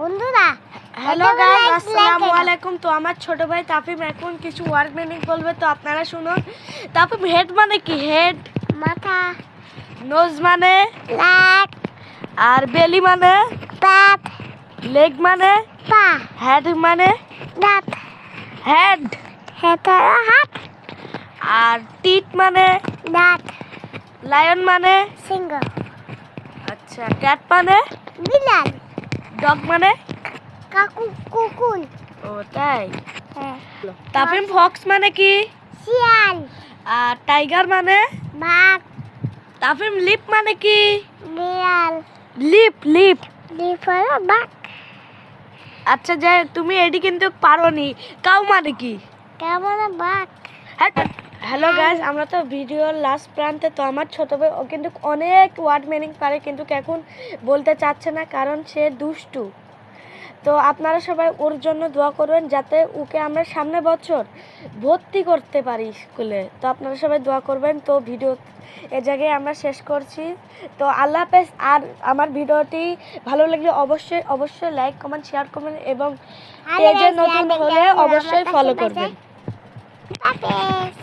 বন্ধুরা hello guys, আসসালামু আলাইকুম। তো আমার ছোট ভাই তাফিম এখন কিছু ওয়ার্ড মিনিং বলবে, তো আপনারা শুনুন। তাফিম, হেড মানে কি? হেড মাথা, নোজ মানে নাক, আর বেলি মানে পেট, লেগ মানে পা, হেড মানে দাঁত, হেড, হাত, আর টিট মানে দাঁত, লায়ন মানে সিংহ, আচ্ছা, ক্যাট মানে বিড়াল, ডগ মানে কুকুর, ও তাই। তাফিম, ফক্স মানে কি? শিয়াল, আর টাইগার মানে বাঘ, তাফিম, লিপ মানে কি? বিড়াল, লিপ লিপ লিপ হলো বাঘ। আচ্ছা, যে তুমি এডি কিন্তু পারোনি। কাউ মানে কি? কেমন বাঘ। হ্যালো গাইস, আমরা তো ভিডিওর লাস্ট প্রান্তে। তো আমার ছোট ভাই ও কিন্তু অনেক ওয়ার্ড মিনিং পারে, কিন্তু এখন বলতে চাচ্ছে না কারণ সে দুষ্টু। তো আপনারা সবাই ওর জন্য দোয়া করবেন যাতে ওকে আমরা সামনে বছর ভর্তি করতে পারি স্কুলে। তো আপনারা সবাই দোয়া করবেন। তো ভিডিও এ জায়গায় আমরা শেষ করছি। তো আল্লাহ হাফেজ। আর আমার ভিডিওটি ভালো লাগলে অবশ্যই অবশ্যই লাইক কমেন্ট শেয়ার করবেন এবং পেজে নতুন হলে অবশ্যই ফলো করবেন। হাফেজ।